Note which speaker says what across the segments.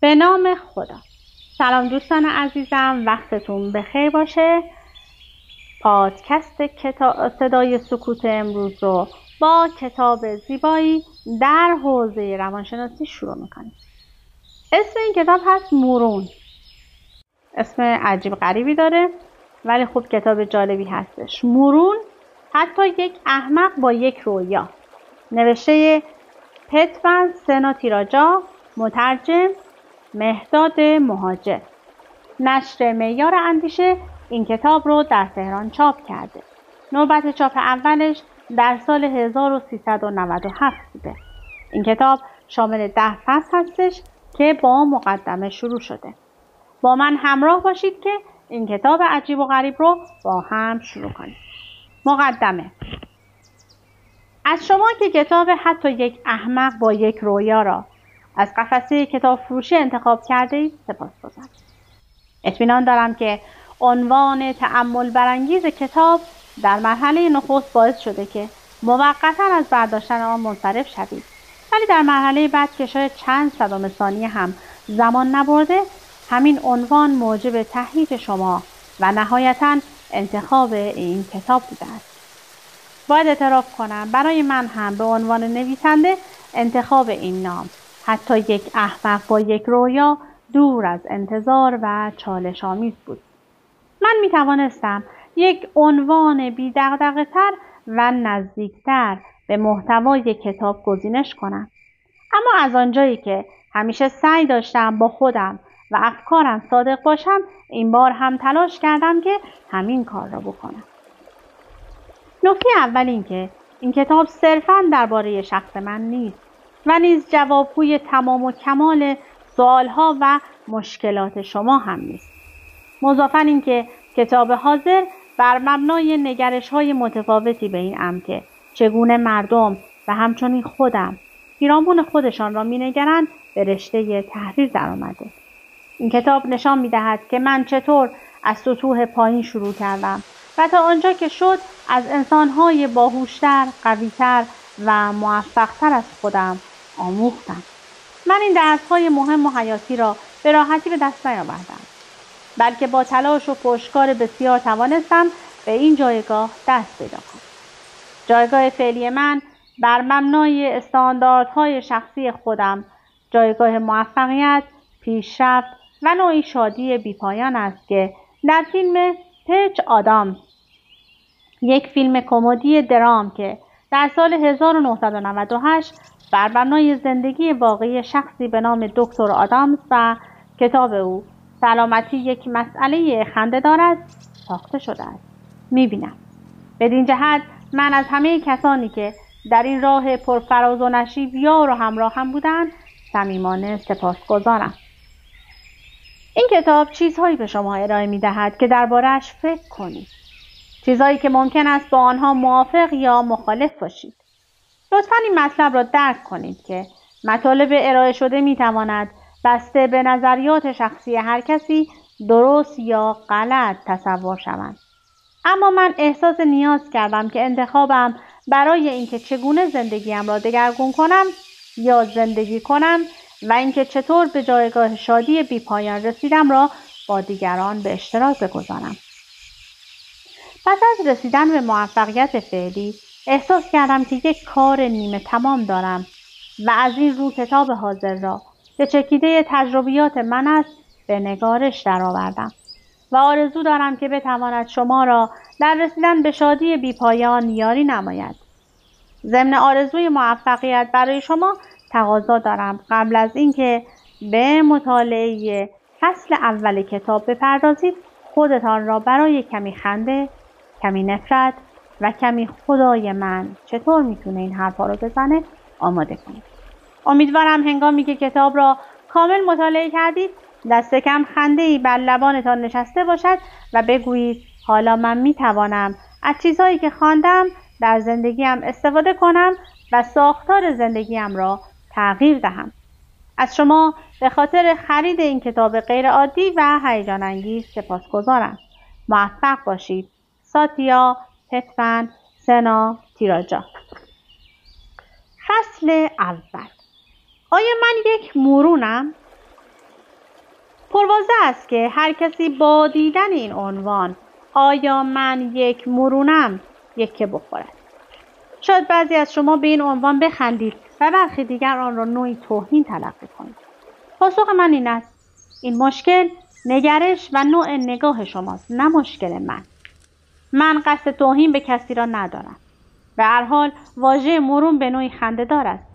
Speaker 1: به نام خدا. سلام دوستان عزیزم، وقتتون بخیر باشه. پادکست صدای سکوت امروز رو با کتاب زیبایی در حوزه روانشناسی شروع میکنیم. اسم این کتاب هست مورون. اسم عجیب غریبی داره ولی خوب کتاب جالبی هستش. مورون، حتی یک احمق با یک رویا. نوشته پتون سنا تیراجا، مترجم مهداد مهاجر. نشر معیار اندیشه این کتاب رو در تهران چاپ کرده. نوبت چاپ اولش در سال 1397 بوده. این کتاب شامل 10 فصل هستش که با مقدمه شروع شده. با من همراه باشید که این کتاب عجیب و غریب رو با هم شروع کنیم. مقدمه. از شما که کتاب حتی یک احمق با یک رویا را از قفسه کتاب فروشی انتخاب کرده اید سپاسگزارم. اطمینان دارم که عنوان تأمل برانگیز کتاب در مرحله نخست باعث شده که موقتا از برداشتن آن منصرف شوید، ولی در مرحله بعد که شاید چند صدم ثانیه هم زمان نبرده همین عنوان موجب تهییج شما و نهایتا انتخاب این کتاب بوده است. باید اعتراف کنم برای من هم به عنوان نویسنده انتخاب این نام، حتی یک احمق با یک رویا، دور از انتظار و چالش آمیز بود. من می توانستم یک عنوان بی دغدغه تر و نزدیکتر به محتوای کتاب گزینش کنم، اما از آنجایی که همیشه سعی داشتم با خودم و افکارم صادق باشم، این بار هم تلاش کردم که همین کار را بکنم. نکته اول این که این کتاب صرفاً درباره شخص من نیست و نیز جوابگوی تمام و کمال سوالها و مشکلات شما هم نیست. مضافاً این که کتاب حاضر بر مبنای نگرش‌های متفاوتی به این امر که چگونه مردم و همچنین خودم پیرامون خودشان را می‌نگرند به رشته تحریر درآمده. این کتاب نشان می‌دهد که من چطور از سطوح پایین شروع کردم و تا آنجا که شد از انسان‌های باهوشتر، قوی‌تر و موفق‌تر از خودم آموختم. من این درس‌های مهم و حیاتی را به راحتی به دست نیاوردم، بلکه با تلاش و پشتکار بسیار توانستم به این جایگاه دست پیدا کنم. جایگاه فعلی من بر مبنای استانداردهای شخصی خودم جایگاه موفقیت، پیشرفت و نوعی شادی بی‌پایان است که در فیلم پچ آدامز، یک فیلم کمدی درام که در سال 1998 بر مبنای زندگی واقعی شخصی به نام دکتر آدامز و کتاب او سلامتی یک مسئله خنده‌دار است ساخته شده است، می‌بینم. بدین جهت من از همه کسانی که در این راه پرفراز و نشیب یار و همراه هم بودند صمیمانه سپاسگزارم. این کتاب چیزهایی به شما ارائه می‌دهد که درباره‌اش فکر کنید، چیزهایی که ممکن است با آنها موافق یا مخالف باشید. لطفاً این مطلب را درک کنید که مطالب ارائه شده می‌تواند بسته به نظریات شخصی هر کسی درست یا غلط تصور شوند. اما من احساس نیاز کردم که انتخابم برای اینکه چگونه زندگیم را دگرگون کنم یا زندگی کنم و اینکه چطور به جایگاه شادی بی‌پایان رسیدم را با دیگران به اشتراک بگذارم. پس از رسیدن به موفقیت فعلی احساس کردم که یک کار نیمه تمام دارم و از این رو کتاب حاضر را که چکیده تجربیات من است به نگارش درآوردم و آرزو دارم که بتواند شما را در رسیدن به شادی بی‌پایان یاری نماید. ضمن آرزوی موفقیت برای شما تقاضا دارم قبل از اینکه به مطالعه فصل اول کتاب بپردازید خودتان را برای کمی خنده، کمی نفرت و کمی خدای من چطور میتونه این حرفا رو بزنه آماده کنید. امیدوارم هنگامی که کتاب را کامل مطالعه کردید دست کم خنده‌ای بر لبانتان نشسته باشد و بگویید حالا من میتوانم از چیزهایی که خواندم در زندگیم استفاده کنم و ساختار زندگیم را تغییر دهم. از شما به خاطر خرید این کتاب غیرعادی و هیجان انگیز سپاسگزارم. موفق باشید. ساتیا پتون سنا تیراجا. فصل اول. آیا من یک مورونم؟ واضح است که هر کسی با دیدن این عنوان آیا من یک مرونم یکه بخورد. شاید بعضی از شما به این عنوان بخندید و برخی دیگر آن را نوعی توهین تلقی کنید. پاسخ من این است: این مشکل نگرش و نوع نگاه شماست، نه مشکل من. من قصد توهین به کسی را ندارم. به هر حال واژه مرون به نوعی خنده‌دار است.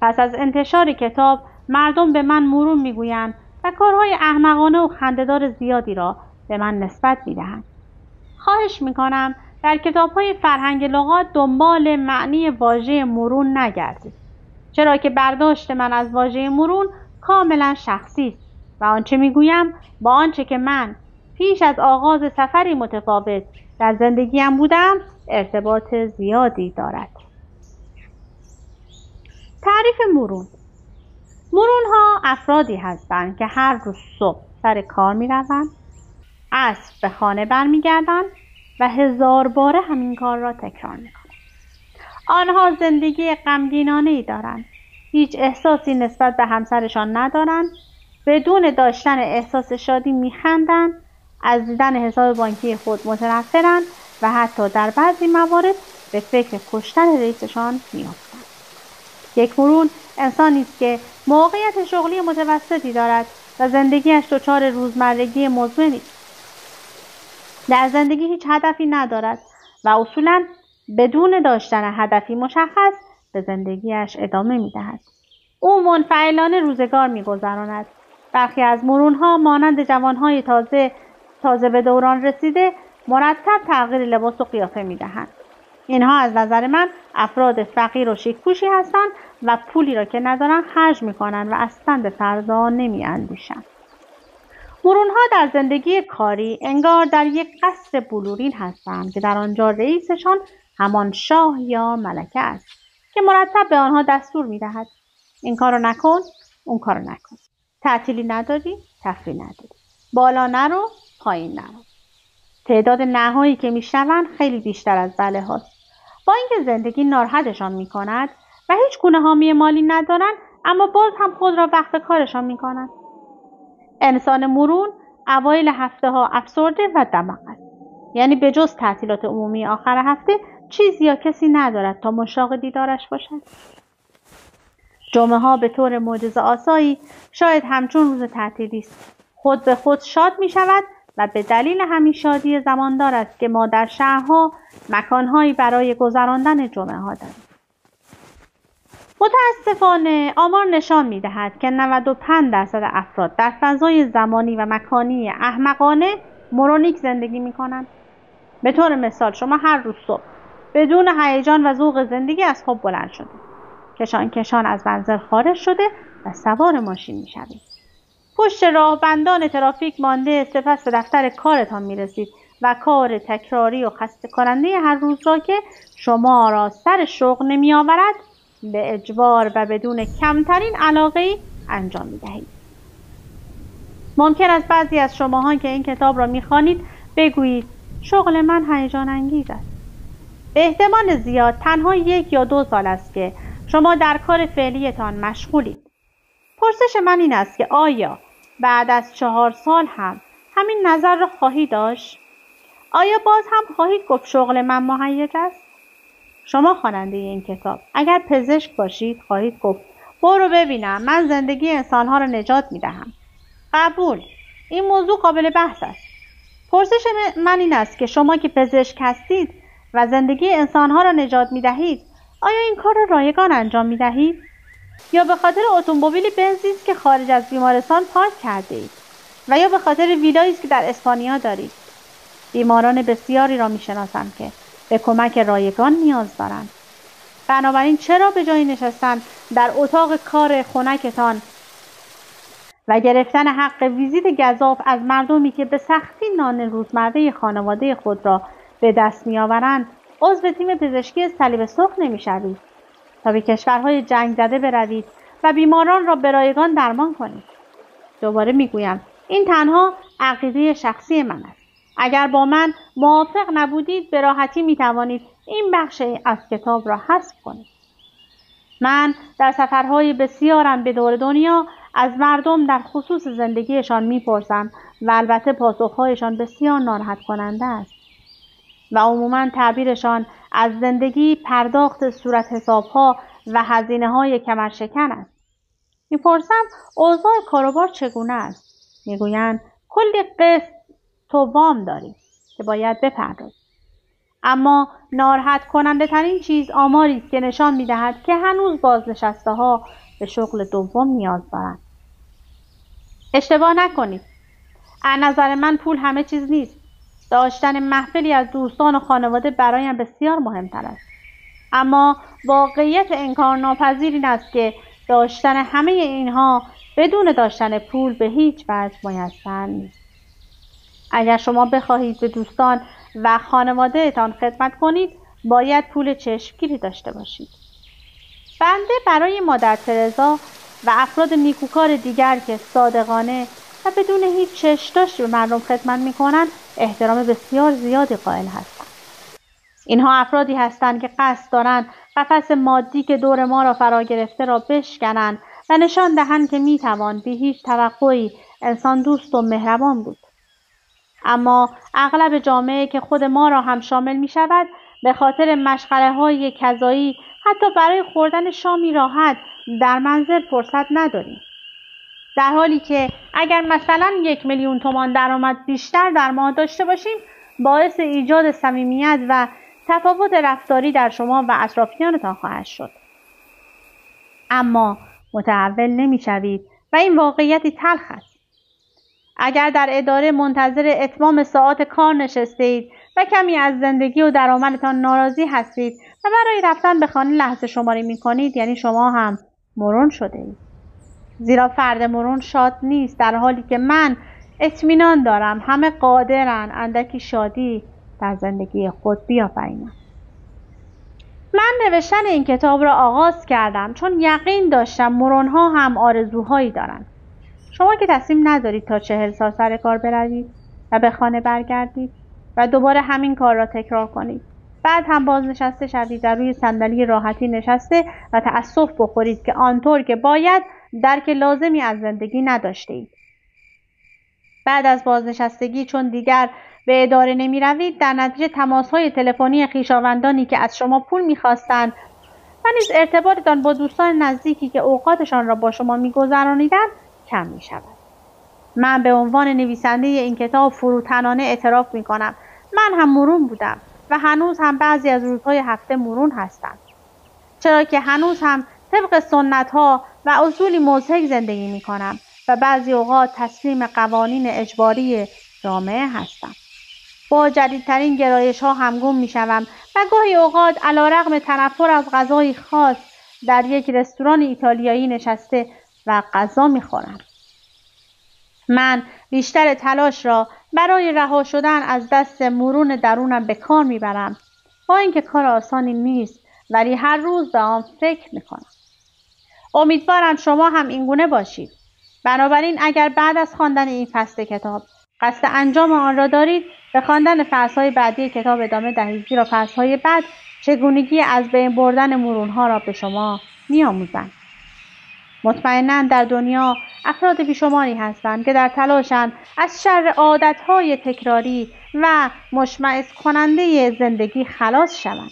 Speaker 1: پس از انتشار کتاب مردم به من مرون میگویند و کارهای احمقانه و خنده‌دار زیادی را به من نسبت میدهند. خواهش میکنم در کتاب‌های فرهنگ لغات دنبال معنی واژه مرون نگردید، چرا که برداشت من از واژه مرون کاملا شخصی است و آنچه میگویم با آنچه که من پیش از آغاز سفری متفاوت در زندگیم بودم ارتباط زیادی دارد. تعریف مرون. مرون‌ها افرادی هستند که هر روز صبح سر کار می‌روند، عصر به خانه برمیگردند و 1000 باره همین کار را تکرار می‌کنند. آنها زندگی غمگینانه‌ای دارند. هیچ احساسی نسبت به همسرشان ندارند. بدون داشتن احساس شادی می‌خندند. از دیدن حساب بانکی خود متنفرند و حتی در بعضی موارد به فکر کشتن رئیسشان می‌افتند. یک مرون انسانی است که موقعیت شغلی متوسطی دارد و زندگیش دچار روزمرگی مزمنی است. در زندگی هیچ هدفی ندارد و اصولاً بدون داشتن هدفی مشخص به زندگیش ادامه می‌دهد. او منفعلانه روزگار می‌گذراند. برخی از مرون‌ها مانند جوان‌های تازه به دوران رسیده مرتب تغییر لباس و قیافه می‌دهند. اینها از نظر من افراد فقیر و شیک‌پوشی هستند و پولی را که ندارند خرج می‌کنند و اصلاً به فردا نمی‌اندیشند. مرون‌ها در زندگی کاری انگار در یک قصر بلورین هستند که در آنجا رئیسشان همان شاه یا ملکه است که مرتب به آنها دستور می‌دهد: این کارو نکن، اون کارو نکن. تعطیلی نداری، تفریح نداری. بالا نرو، پایین نرو. تعداد نهایی که میشنوند خیلی بیشتر از بله هاست. با اینکه زندگی ناراحتشان میکند و هیچ گونه حامی مالی ندارند، اما باز هم خود را وقف کارشان میکنند. انسان مرون اوایل هفته ها افسرده و دماغ است. یعنی به جز تعطیلات عمومی آخر هفته چیزی یا کسی ندارد تا مشتاق دیدارش باشد. جمعه ها به طور معجزه‌آسایی شاید همچون روز تعطیلی است. خود به خود شاد می شود و به دلیل همین شادی زماندار است که ما در شهرها مکانهایی برای گذراندن جمعه ها داریم. متاسفانه آمار نشان می دهد که 95% افراد در فضای زمانی و مکانی احمقانه مرونیک زندگی می کنند. به طور مثال شما هر روز صبح بدون هیجان و ذوق زندگی از خواب بلند شده، کشان از منزل خارج شده و سوار ماشین می شوید. پشت راه بندان ترافیک مانده، سپس به دفتر کارتان می رسید و کار تکراری و خسته کننده هر روز را که شما را سر شغل نمی آورد به اجبار و بدون کمترین علاقه‌ای انجام می دهید. ممکن است بعضی از شماها که این کتاب را می خوانید بگویید شغل من هیجان انگیز است. به احتمال زیاد تنها 1 یا 2 سال است که شما در کار فعلیتان مشغولید. پرسش من این است که آیا بعد از 4 سال هم همین نظر را خواهید داشت؟ آیا باز هم خواهید گفت شغل من مهیج است؟ شما خواننده این کتاب اگر پزشک باشید خواهید گفت برو ببینم من زندگی انسانها را نجات میدهم. قبول، این موضوع قابل بحث است. پرسش من این است که شما که پزشک هستید و زندگی انسانها را نجات میدهید آیا این کار را رایگان انجام میدهید؟ یا به خاطر اتومبیلی بنزی است که خارج از بیمارستان پارک کرده اید و یا به خاطر ویلایی است که در اسپانیا دارید؟ بیماران بسیاری را میشناسم که به کمک رایگان نیاز دارند. بنابراین چرا به جای نشستن در اتاق کار خنکتان و گرفتن حق ویزیت گزاف از مردمی که به سختی نان روزمره خانواده خود را به دست میآورند عضو تیم پزشکی صلیب سرخ نمیشوید تا به کشورهای جنگ زده بروید و بیماران را به رایگان درمان کنید؟ دوباره میگویم این تنها عقیده شخصی من است. اگر با من موافق نبودید به راحتی میتوانید این بخش از کتاب را حذف کنید. من در سفرهای بسیارم به دور دنیا از مردم در خصوص زندگیشان می‌پرسم و البته پاسخهایشان بسیار ناراحت کننده است و عموماً تعبیرشان از زندگی پرداخت صورت حسابها و هزینه‌های کمرشکن است. می‌پرسم اوضاع کاروبار چگونه است؟ می‌گویند کلی قسط و وام داریم که باید بپردازیم. اما ناراحت کننده ترین چیز آماری است که نشان می‌دهد که هنوز بازنشسته‌ها به شغل دوم نیاز دارند. اشتباه نکنید. از نظر من پول همه چیز نیست. داشتن محفلی از دوستان و خانواده برایم بسیار مهمتر است. اما واقعیت انکارناپذیر این است که داشتن همه اینها بدون داشتن پول به هیچ وجه میسر نیست. اگر شما بخواهید به دوستان و خانوادهتان خدمت کنید، باید پول چشمگیری داشته باشید. بنده برای مادر ترزا و افراد نیکوکار دیگر که صادقانه و بدون هیچ چشم‌داشتی به مردم خدمت می‌کنند، احترام بسیار زیادی قائل هستم. اینها افرادی هستند که قصد دارند قفس مادی که دور ما را فرا گرفته را بشکنند و نشان دهند که می‌توان بی هیچ توقعی انسان دوست و مهربان بود. اما اغلب جامعه که خود ما را هم شامل می‌شود، به خاطر مشغله‌های کذایی حتی برای خوردن شامی راحت در منزل فرصت نداریم. در حالی که اگر مثلا 1,000,000 تومان درآمد بیشتر در ماه داشته باشیم، باعث ایجاد صمیمیت و تفاوت رفتاری در شما و اطرافیانتان خواهد شد. اما متحول نمی‌شوید و این واقعیتی تلخ است. اگر در اداره منتظر اتمام ساعات کار نشستید و کمی از زندگی و درآمدتان ناراضی هستید و برای رفتن به خانه لحظه شماری می‌کنید، یعنی شما هم مرون شده اید. زیرا فرد مرون شاد نیست، در حالی که من اطمینان دارم همه قادرن اندکی شادی در زندگی خود بیافرینند. من نوشتن این کتاب را آغاز کردم چون یقین داشتم مرون‌ها هم آرزوهایی دارند. شما که تصمیم ندارید تا 40 سال سر کار بروید و به خانه برگردید و دوباره همین کار را تکرار کنید، بعد هم بازنشسته شوید و روی صندلی راحتی نشسته و تأسف بخورید که آنطور که باید درک لازمی از زندگی نداشته اید. بعد از بازنشستگی چون دیگر به اداره نمی روید، در نتیجه تماس‌های تلفنی خویشاوندانی که از شما پول می‌خواستند و نیز ارتباطتان با دوستان نزدیکی که اوقاتشان را با شما می‌گذرانیدند کم می‌شود. من به عنوان نویسنده این کتاب فروتنانه اعتراف می‌کنم من هم مرون بودم و هنوز هم بعضی از روزهای هفته مرون هستم، چرا که هنوز هم طبق سنت‌ها و اصولی مضحک زندگی می‌کنم و بعضی اوقات تسلیم قوانین اجباری جامعه هستم. با جدیدترین گرایش‌ها همگام می‌شوم و گاهی اوقات علی‌رغم تنفر از غذای خاص در یک رستوران ایتالیایی نشسته و غذا می‌خورم. من بیشتر تلاش را برای رها شدن از دست مرون درونم به کار می‌برم، با اینکه کار آسانی نیست، ولی هر روز به آن فکر می‌کنم. امیدوارم شما هم اینگونه باشید. بنابراین اگر بعد از خواندن این فصل کتاب قصد انجام آن را دارید، به خواندن فصل‌های بعدی کتاب ادامه دهید، زیرا فصل‌های بعد چگونگی از بین بردن مرون‌ها را به شما می‌آموزند. مطمئناً در دنیا افراد بیشماری هستند که در تلاشند از شر عادت‌های تکراری و مشمئز کننده زندگی خلاص شوند.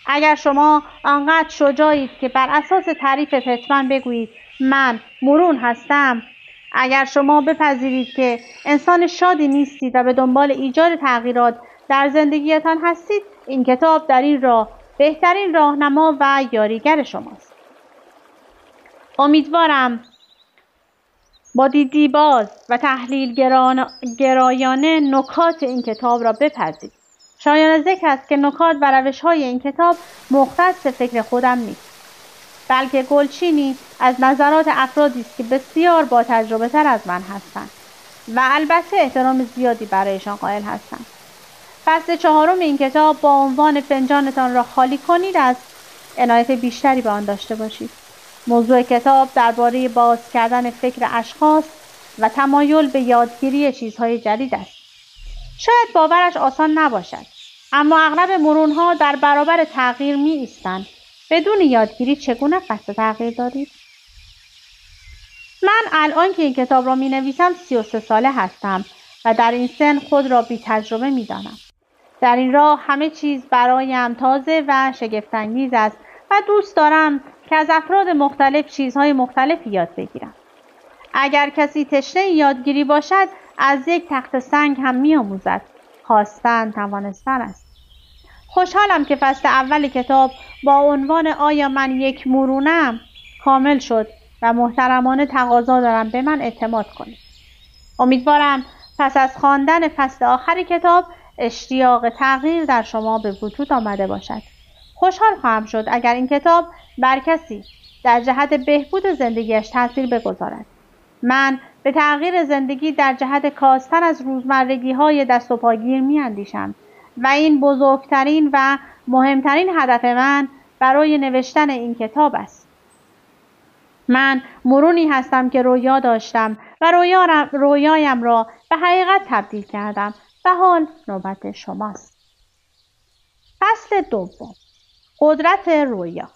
Speaker 1: اگر شما آنقدر شجاعید که بر اساس تعریف پتمن بگویید من مرون هستم، اگر شما بپذیرید که انسان شادی نیستید و به دنبال ایجاد تغییرات در زندگیتان هستید، این کتاب در این راه بهترین راهنما و یاریگر شماست. امیدوارم با دیدی باز و تحلیل گرایانه نکات این کتاب را بپذیرید. شایان ذکر است که نکات و روش‌های این کتاب مختص فکر خودم نیست، بلکه گلچینی از نظرات افرادی است که بسیار با تجربه تر از من هستند و البته احترام زیادی برایشان قائل هستند. فصل 4 این کتاب با عنوان فنجانتان را خالی کنید است عنایت بیشتری به آن داشته باشید. موضوع کتاب درباره باز کردن فکر اشخاص و تمایل به یادگیری چیزهای جدید است. شاید باورش آسان نباشد، اما اغلب مرون‌ها در برابر تغییر می ایستند. بدون یادگیری چگونه قصد تغییر دارید؟ من الان که این کتاب را می نویسم 33 ساله هستم و در این سن خود را بی تجربه می دانم. در این راه همه چیز برایم تازه و شگفت‌انگیز است و دوست دارم که از افراد مختلف چیزهای مختلفی یاد بگیرم. اگر کسی تشنه یادگیری باشد از یک تخت سنگ هم می آموزد. خواستن توانستن است. خوشحالم که فصل اول کتاب با عنوان آیا من یک مرونه‌ام کامل شد و محترمانه تقاضا دارم به من اعتماد کنید. امیدوارم پس از خواندن فصل آخر کتاب اشتیاق تغییر در شما به وجود آمده باشد. خوشحال خواهم شد اگر این کتاب بر کسی در جهت بهبود زندگیش تاثیر بگذارد. من به تغییر زندگی در جهت کاستن از روزمرگی‌های دست و پاگیر می‌اندیشم و این بزرگترین و مهمترین هدف من برای نوشتن این کتاب است. من مرونی هستم که رویا داشتم و رویایم را به حقیقت تبدیل کردم و حال نوبت شماست. فصل دوم، قدرت رویا.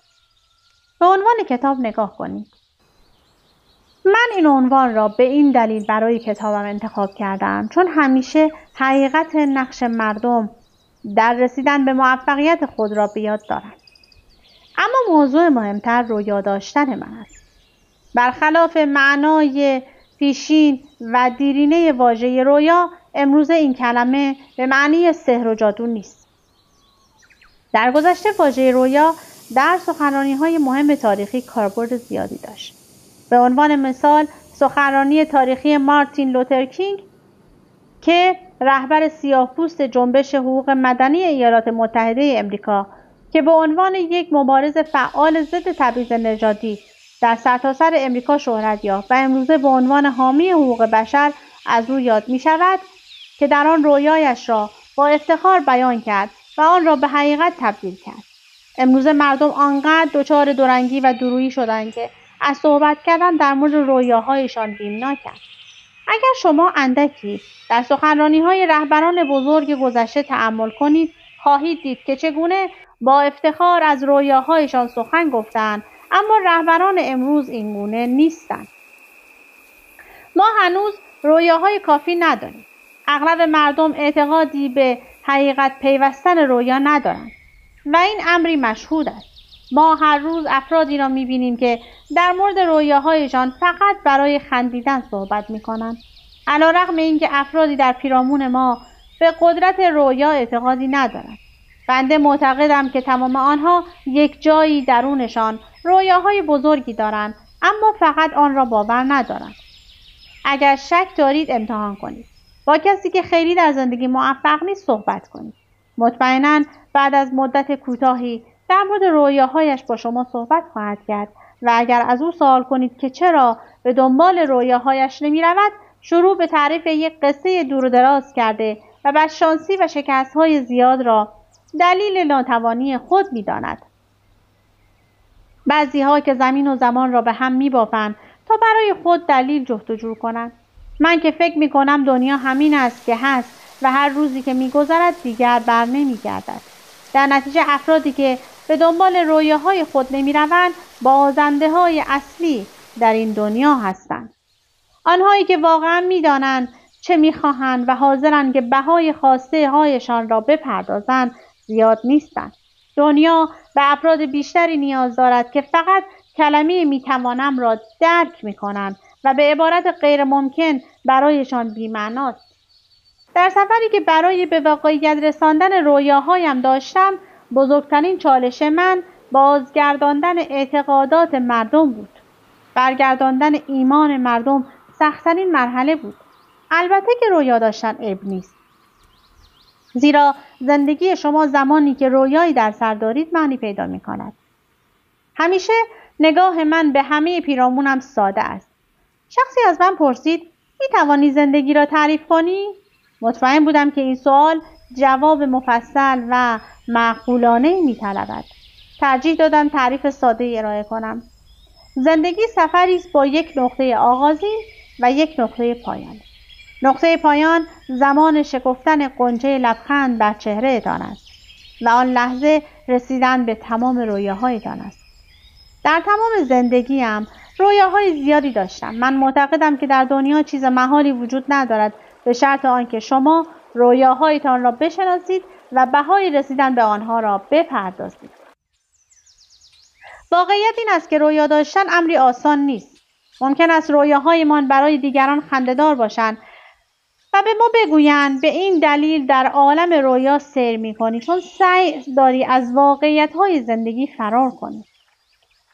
Speaker 1: به عنوان کتاب نگاه کنید. من این عنوان را به این دلیل برای کتابم انتخاب کردم چون همیشه حقیقت نقش مردم در رسیدن به موفقیت خود را به یاد دارم. اما موضوع مهمتر رویا داشتن من است. برخلاف معنای پیشین و دیرینه واژه رویا، امروزه این کلمه به معنی سحر و جادو نیست. در گذشته واژه رویا در سخنرانی‌های مهم تاریخی کاربرد زیادی داشت. به عنوان مثال سخنرانی تاریخی مارتین لوتر کینگ که رهبر سیاه‌پوست جنبش حقوق مدنی ایالات متحده امریکا که به عنوان یک مبارز فعال ضد تبعیض نژادی در سرتاسر امریکا شهرت یافت و امروزه به عنوان حامی حقوق بشر از او یاد می شود که در آن رویایش را با افتخار بیان کرد و آن را به حقیقت تبدیل کرد. امروزه مردم آنقدر دچار دورنگی و دورویی شدند که از صحبت کردن در مورد رویاهایشان بیمناکند. اگر شما اندکی در سخنرانی‌های رهبران بزرگ گذشته تأمل کنید، خواهید دید که چگونه با افتخار از رویاهایشان سخن گفتند، اما رهبران امروز اینگونه نیستند. ما هنوز رویاهای کافی نداریم. اغلب مردم اعتقادی به حقیقت پیوستن رویا ندارند و این امری مشهود است. ما هر روز افرادی را می‌بینیم که در مورد رویاهایشان فقط برای خندیدن صحبت می‌کنند. علی‌رغم اینکه افرادی در پیرامون ما به قدرت رویا اعتقادی ندارند. بنده معتقدم که تمام آنها یک جایی درونشان رویاهای بزرگی دارند، اما فقط آن را باور ندارند. اگر شک دارید امتحان کنید. با کسی که خیلی در زندگی موفق نیست صحبت کنید. مطمئناً بعد از مدت کوتاهی در مورد رویاهایش با شما صحبت خواهد کرد و اگر از او سوال کنید که چرا به دنبال رویاهایش نمی رود، شروع به تعریف یک قصه دور و دراز کرده و بدشانسی و شکست‌های زیاد را دلیل ناتوانی خود می داند. بعضی‌ها که زمین و زمان را به هم می بافند تا برای خود دلیل جستجو کنند. من که فکر می کنم دنیا همین است که هست و هر روزی که می گذرد دیگر بر نمی گردد. در نتیجه افرادی که به دنبال رویاهای خود نمی روند بازنده های اصلی در این دنیا هستند. آنهایی که واقعا می دانند چه می خواهند و حاضرند که بهای خواسته هایشان را بپردازند زیاد نیستند. دنیا به افراد بیشتری نیاز دارد که فقط کلمه می توانم را درک می کنند و به عبارت غیر ممکن برایشان بی‌معناست. در سفری که برای به واقعیت رساندن رویاهایم داشتم، بزرگترین چالش من بازگرداندن اعتقادات مردم بود. برگرداندن ایمان مردم سخت‌ترین مرحله بود. البته که رویا داشتن عیب نیست. زیرا زندگی شما زمانی که رویایی در سر دارید معنی پیدا می کند. همیشه نگاه من به همه پیرامونم ساده است. شخصی از من پرسید می توانی زندگی را تعریف کنی؟ مطمئن بودم که این سوال جواب مفصل و معقولانه می طلبد. ترجیح دادم تعریف ساده ارائه کنم. زندگی سفری است با یک نقطه آغازین و یک نقطه پایان. نقطه پایان زمان شکفتن غنچه لبخند بر چهره‌تان است و آن لحظه رسیدن به تمام رویاهایتان است. در تمام زندگیم رویاهای زیادی داشتم. من معتقدم که در دنیا چیز محالی وجود ندارد به شرط آنکه شما رویاهایتان را بشناسید و بهای رسیدن به آنها را بپردازید. واقعیت این است که رویا داشتن امری آسان نیست. ممکن است رویاهایمان برای دیگران خنده‌دار باشند و به ما بگویند به این دلیل در عالم رویا سیر می‌کنی چون سعی داری از واقعیت‌های زندگی فرار کنی.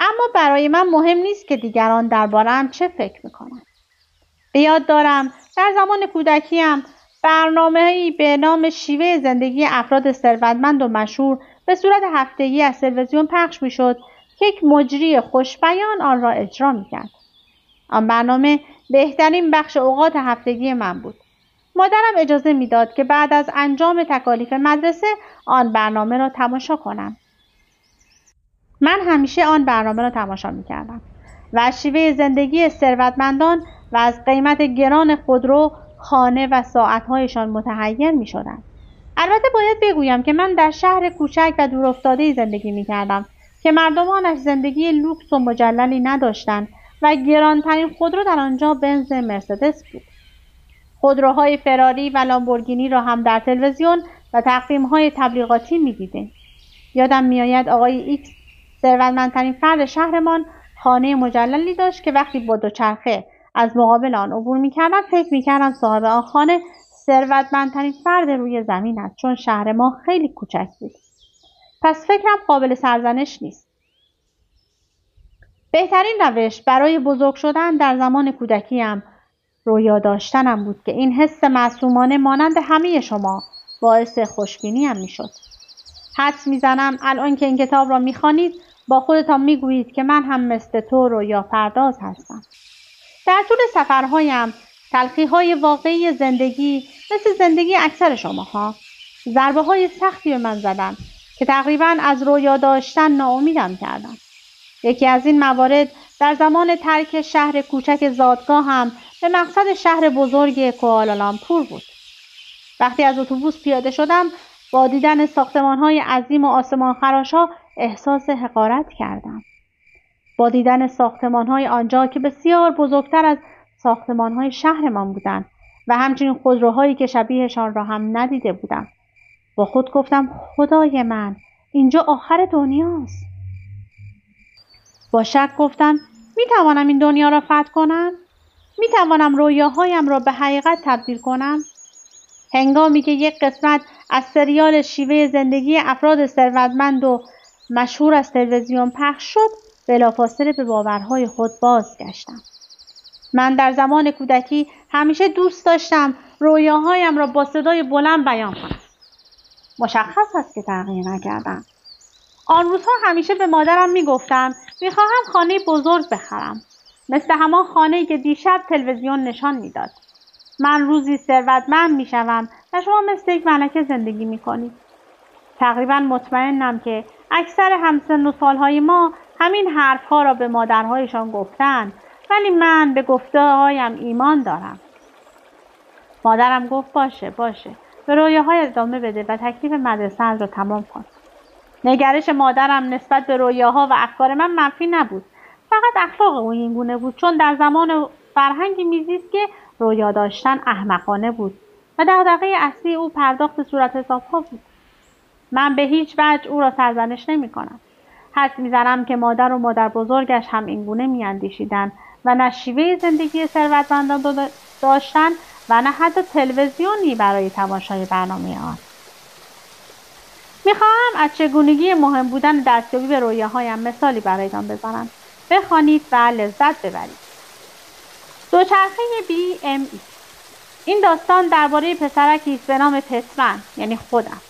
Speaker 1: اما برای من مهم نیست که دیگران درباره‌ام چه فکر می‌کنند. به یاد دارم در زمان کودکیم برنامه‌ای به نام شیوه زندگی افراد ثروتمند و مشهور به صورت هفتگی از تلویزیون پخش می‌شد که یک مجری خوشبیان آن را اجرا می‌کرد. آن برنامه بهترین بخش اوقات هفتگی من بود. مادرم اجازه میداد که بعد از انجام تکالیف مدرسه آن برنامه را تماشا کنم. من همیشه آن برنامه را تماشا می‌کردم و از شیوه زندگی ثروتمندان و از قیمت گران خودرو، خانه و ساعت‌هایشان متحیر می‌شدم. البته باید بگویم که من در شهر کوچک و دورافتاده‌ای زندگی می‌کردم که مردمانش زندگی لوکس و مجللی نداشتند و گرانترین خودرو در آنجا بنز مرسدس بود. خودروهای فراری و لامبورگینی را هم در تلویزیون و تقویم‌های تبلیغاتی می‌دیدیم. یادم می‌آید آقای ایکس، ثروتمندترین فرد شهرمان، خانه مجللی داشت که وقتی با دوچرخه از مقابل آن عبور می‌کردم فکر می‌کردم صاحب آن خانه ثروتمندترین فرد روی زمین است، چون شهر ما خیلی کوچک بود. پس فکرم قابل سرزنش نیست. بهترین روش برای بزرگ شدن در زمان کودکیم رویا داشتنم بود که این حس معصومانه مانند همه شما باعث خوشبینیم میشد. حدس میزنم الان که این کتاب را میخوانید با خودتان میگویید که من هم مثل تو رویا پرداز هستم. در طول سفرهایم تلخی‌های واقعی زندگی مثل زندگی اکثر شماها ضربه‌های سختی به من زدند که تقریباً از رویا داشتن ناامیدم کردند. یکی از این موارد در زمان ترک شهر کوچک زادگاه هم به مقصد شهر بزرگ کوالالامپور بود. وقتی از اتوبوس پیاده شدم با دیدن ساختمان‌های عظیم و آسمان‌خراش‌ها احساس حقارت کردم. با دیدن ساختمان‌های آنجا که بسیار بزرگتر از ساختمان‌های شهرمان بودند و همچنین خودروهایی که شبیهشان را هم ندیده بودم. با خود گفتم خدای من، اینجا آخر دنیاست. با شک گفتم میتوانم این دنیا را فتح کنم؟ میتوانم رویاهایم را به حقیقت تبدیل کنم؟ هنگامی که یک قسمت از سریال شیوه زندگی افراد ثروتمند و مشهور از تلویزیون پخش شد، بلافاصله به باورهای خود بازگشتم. من در زمان کودکی همیشه دوست داشتم رویاهایم را با صدای بلند بیان کنم. مشخص است که تغییر نکردم. آن روزها همیشه به مادرم میگفتم میخواهم خانه بزرگ بخرم، مثل همان خانه‌ای که دیشب تلویزیون نشان میداد. من روزی ثروتمند میشوم و شما مثل یک ملکه زندگی میکنید. تقریبا مطمئنم که اکثر همسن و سالهای ما همین حرفها را به مادرهایشان گفتند، ولی من به گفته‌هایم ایمان دارم. مادرم گفت باشه به رویاهای ادامه بده و تکلیف مدرسه را تمام کن. نگرش مادرم نسبت به رویاها و افکار من منفی نبود، فقط اخلاق او این گونه بود، چون در زمان فرهنگی میزیست که رویا داشتن احمقانه بود و دغدغه اصلی او پرداخت صورت حساب‌ها بود. من به هیچ وجه او را سرزنش نمی‌کنم. حدس می‌زنم که مادر و مادر بزرگش هم این گونه می‌اندیشیدند و نه شیوه زندگی ثروتمندان داشتن و نه حتی تلویزیونی برای تماشای برنامه آن. میخواهم از چگونگی مهم بودن دستیابی به رویاهایم مثالی برایتان بزنم. بخوانید و لذت ببرید. دوچرخه BMX. این داستان درباره پسرکی است به نام پسمن، یعنی خودم،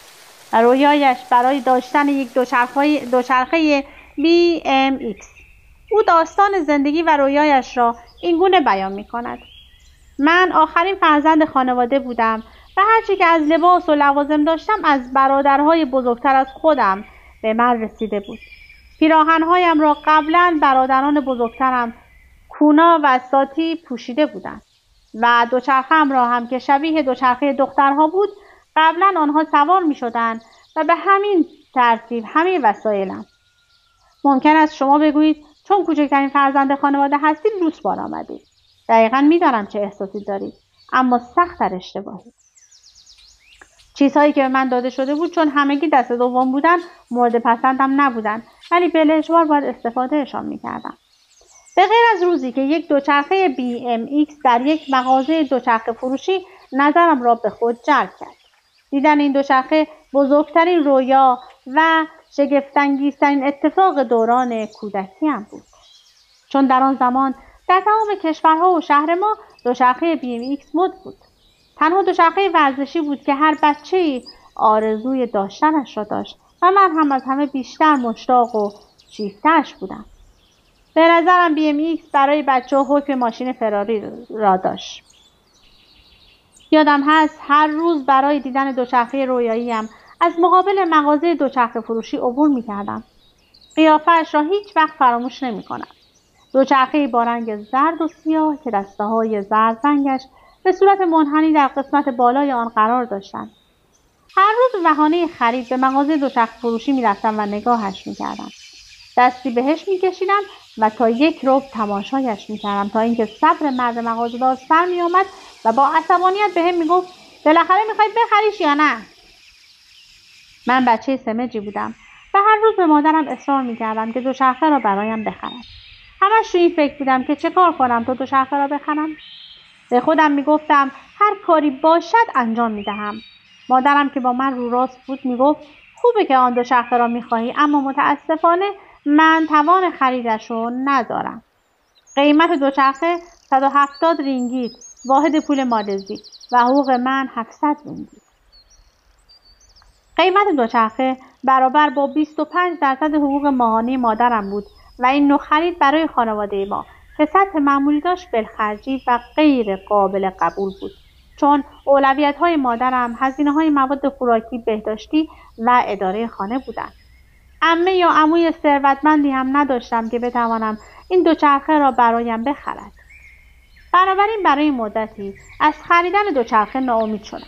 Speaker 1: و رویایش برای داشتن یک دوچرخه BMX. او داستان زندگی و رویایش را این گونه بیان می کند. من آخرین فرزند خانواده بودم و هرچی که از لباس و لوازم داشتم از برادرهای بزرگتر از خودم به من رسیده بود. پیراهنهایم را قبلا برادران بزرگترم کونا و ساتی پوشیده بودند و دوچرخه‌ام را هم که شبیه دوچرخه دخترها بود قبلا آنها سوار می شدند و به همین ترتیب همه وسایلم. ممکن است شما بگویید چون کوچکترین فرزند خانواده هستید لوس بار آمدید. دقیقاً میدانم چه احساسی دارید، اما سخت‌تر اشتباهید. چیزهایی که به من داده شده بود چون همگی دست دوم بودن مورد پسندم نبودن، ولی بالاجبار باید استفادهشان میکردم. به غیر از روزی که یک دوچرخه BMX در یک مغازه دوچرخه فروشی نظرم را به خود جلب کرد. دیدن این دوچرخه بزرگترین رویا و شگفت‌انگیزترین اتفاق دوران کودکیم بود. چون در آن زمان در تمام کشورها و شهر ما دوچرخه BMX مد بود. تنها دوچرخه ورزشی بود که هر بچه‌ای آرزوی داشتنش را داشت و من هم از همه بیشتر مشتاق و شیفته‌اش بودم. به نظرم BMX برای بچه‌ها حکم ماشین فراری را داشت. یادم هست هر روز برای دیدن دوچرخه رویاییم از مقابل مغازه دوچرخه فروشی عبور می‌کردم. قیافه‌اش را هیچ وقت فراموش نمی‌کنم. دوچرخه‌ای با رنگ زرد و سیاه که دسته‌های زرد رنگش به صورت منحنی در قسمت بالای آن قرار داشتند. هر روز به بهانه خرید به مغازه دوچرخه فروشی می‌رفتم و نگاهش می‌کردم. دستی بهش می‌کشیدم و تا یک ربع تماشایش می‌کردم تا اینکه صبر مرد مغازه‌دار سر می‌آمد و با عصبانیت بهم میگفت بالاخره می‌خوای بخریش یا نه؟ من بچه سمجی بودم و هر روز به مادرم اصرار می‌کردم که دوچرخه را برایم بخرد. همش تو این فکر بودم که چه کار کنم تا دوچرخه را بخرم. به خودم میگفتم هر کاری باشد انجام میدهم. مادرم که با من رو راست بود میگفت خوبه که آن دوچرخه را میخواهی، اما متاسفانه من توان خریدش رو ندارم. قیمت دوچرخه 170 رینگیت، واحد پول مالزی، و حقوق من 700 رینگیت. قیمت دوچرخه برابر با 25% حقوق ماهانه مادرم بود و این نوع خرید برای خانواده ما که سطح معمولی داشت بالخرجی و غیر قابل قبول بود، چون اولویت‌های مادرم هزینه‌های مواد خوراکی، بهداشتی و اداره خانه بودند. عمه یا عموی ثروتمندی هم نداشتم که بتوانم این دوچرخه را برایم بخرد. بنابراین برای مدتی از خریدن دوچرخه ناامید شدم.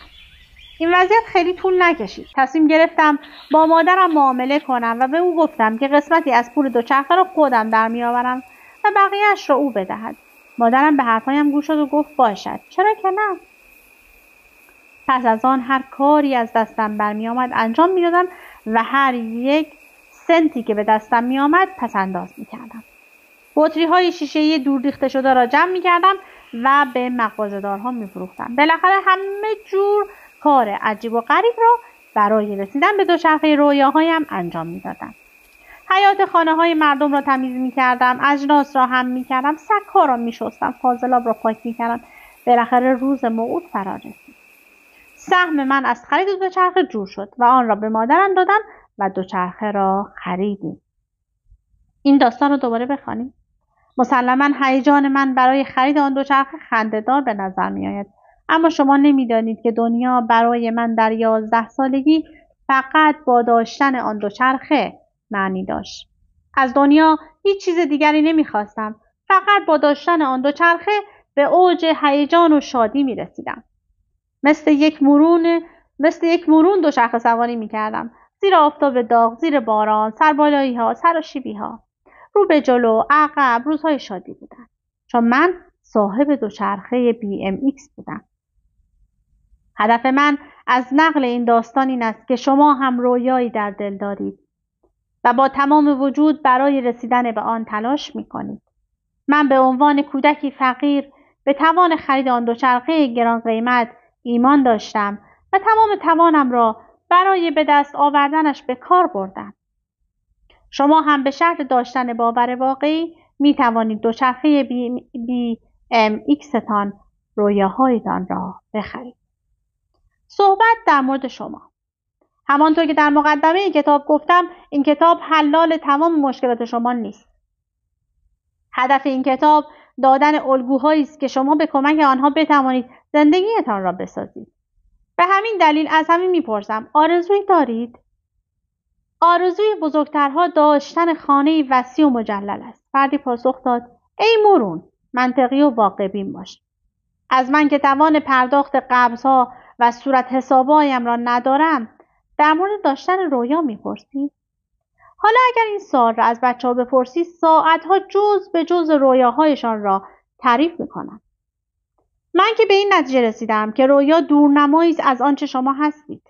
Speaker 1: این وضعیت خیلی طول نکشید. تصمیم گرفتم با مادرم معامله کنم و به او گفتم که قسمتی از پول دوچرخه را خودم در میآورم و بقیه‌اش را او بدهد. مادرم به حرفایم گوش داد و گفت باشد، چرا که نه. پس از آن هر کاری از دستم برمیآمد انجام میدادم و هر یک سنتی که به دستم میآمد پس انداز میکردم. بطری‌های شیشه‌ای دور ریخته شده را جمع میکردم و به مغازه‌دارها میفروختم. بالاخره همه جور کار عجیب و غریب را برای رسیدن به دوچرخه رویاهایم انجام میدادم. حیاط خانه‌های مردم را تمیز می‌کردم، اجناس را هم می‌کردم، سگ‌ها را می‌شستم، فاضلاب را پاک می‌کردم. بالاخره روز موعود فرا رسید. سهم من از خرید دوچرخه جور شد و آن را به مادرم دادم و دوچرخه را خریدیم. این داستان را دوباره بخوانیم. مسلماً هیجان من برای خرید آن دوچرخه خنده‌دار به نظر می‌آید، اما شما نمی‌دانید که دنیا برای من در 11 سالگی فقط با داشتن آن دوچرخه معنی داشت. از دنیا هیچ چیز دیگری نمی‌خواستم. فقط با داشتن آن دوچرخه به اوج هیجان و شادی می‌رسیدم. مثل یک مرون دوچرخه سواری می‌کردم. زیر آفتاب داغ، زیر باران، سربالایی‌ها، سراشیبی‌ها. رو به جلو، عقب، روزهای شادی بودن. چون من صاحب دوچرخه BMX بودم. هدف من از نقل این داستان این است که شما هم رویایی در دل دارید و با تمام وجود برای رسیدن به آن تلاش می‌کنید. من به عنوان کودکی فقیر به توان خرید آن دوچرخه گران قیمت ایمان داشتم و تمام توانم را برای به دست آوردنش به کار بردم. شما هم به شرط داشتن باور واقعی می توانید دوچرخه BMX تان رویاهایتان را بخرید. صحبت در مورد شما. همانطور که در مقدمه کتاب گفتم، این کتاب حلال تمام مشکلات شما نیست. هدف این کتاب دادن الگوهایی است که شما به کمک آنها بتوانید زندگیتان را بسازید. به همین دلیل از همین میپرسم، آرزویی دارید؟ آرزوی بزرگترها داشتن خانه‌ای وسیع و مجلل است. فردی پاسخ داد: ای مرون، منطقی و واقع بین باش. از من که توان پرداخت قبض‌ها و صورت حسابهایم را ندارم، در مورد داشتن رویا میپرسی؟ حالا اگر این سوال را از بچه‌ها بپرسی، ساعتها جز به جز رویاهایشان را تعریف می‌کنند. من که به این نتیجه رسیدم که رویا دورنمایی است از آنچه شما هستید.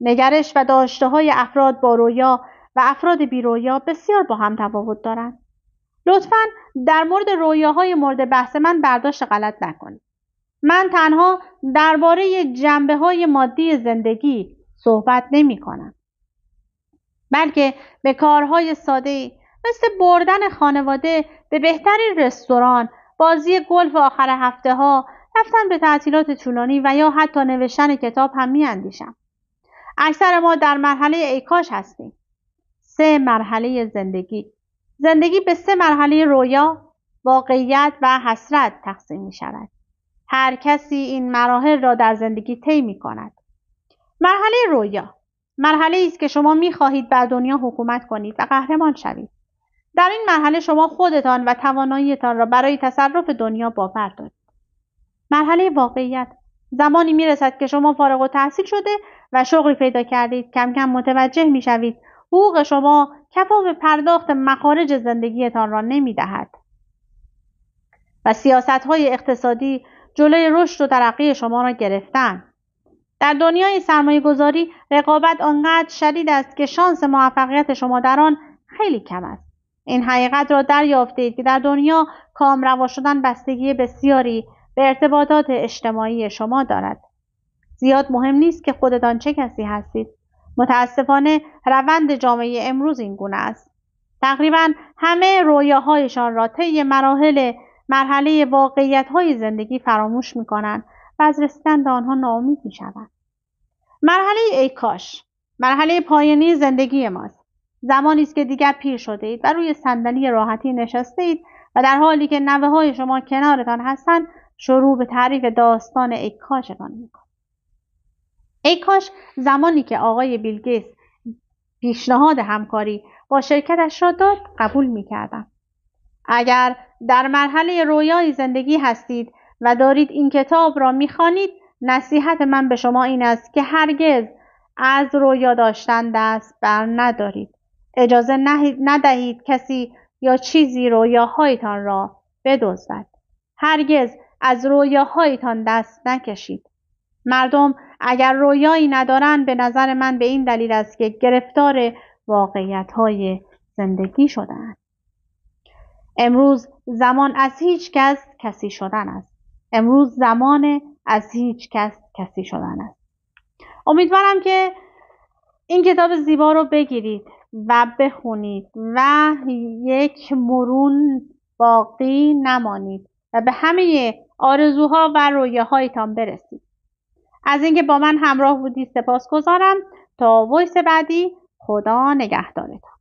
Speaker 1: نگرش و داشته‌های افراد با رویا و افراد بی رویا بسیار با هم تفاوت دارند. لطفاً در مورد رویاهای مورد بحث من برداشت غلط نکنید. من تنها درباره جنبه‌های مادی زندگی صحبت نمی‌کنم، بلکه به کارهای ساده‌ای مثل بردن خانواده به بهترین رستوران، بازی گلف آخر هفته‌ها، رفتن به تعطیلات طولانی و یا حتی نوشتن کتاب هم می‌اندیشم. اکثر ما در مرحله ایکاش هستیم. 3 مرحله زندگی به 3 مرحله رویا، واقعیت و حسرت تقسیم می‌شود. هر کسی این مراحل را در زندگی طی می‌کند. مرحله رویا مرحله است که شما می‌خواهید بر دنیا حکومت کنید و قهرمان شوید. در این مرحله شما خودتان و تواناییتان را برای تصرف دنیا باور دارید. مرحله واقعیت زمانی میرسد که شما فارغ التحصیل شده و شغلی پیدا کردید، کم کم متوجه میشوید حقوق شما کفاف پرداخت مخارج زندگیتان را نمیدهد و سیاست‌های اقتصادی جلوی رشد و ترقی شما را گرفتن. در دنیای سرمایه‌گذاری رقابت آنقدر شدید است که شانس موفقیت شما در آن خیلی کم است. این حقیقت را دریافتید که در دنیا کامروا شدن بستگی بسیاری به ارتباطات اجتماعی شما دارد. زیاد مهم نیست که خودتان چه کسی هستید. متاسفانه روند جامعه امروز این گونه است. تقریباً همه رویاهایشان را طی مرحله واقعیت‌های زندگی فراموش می‌کنند و از رسیدن به آنها ناامید می‌شوند. مرحله ایکاش مرحله پایانی زندگی ماست. زمانی است که دیگر پیر شده اید و روی صندلی راحتی نشسته اید و در حالی که نوه‌های شما کنارتان هستند شروع به تعریف داستان ایکاشتان می‌کنید. ایکاش زمانی که آقای بیل گیتس پیشنهاد همکاری با شرکتش را داد قبول می‌کردم. اگر در مرحله رویای زندگی هستید و دارید این کتاب را می‌خوانید، نصیحت من به شما این است که هرگز از رویا داشتن دست بر ندارید. اجازه ندهید کسی یا چیزی رویاهایتان را بدزدد. هرگز از رویاهایتان دست نکشید. مردم اگر رویایی ندارند به نظر من به این دلیل است که گرفتار واقعیت‌های زندگی شدند. امروز زمان از هیچ کس کسی شدن است. امروز زمان از هیچ کس کسی شدن است. امیدوارم که این کتاب زیبا رو بگیرید و بخونید و یک مرون باقی نمانید و به همه آرزوها و رویاهایتان برسید. از اینکه با من همراه بودید سپاسگزارم. تا وایس بعدی، خدا نگهدارتان.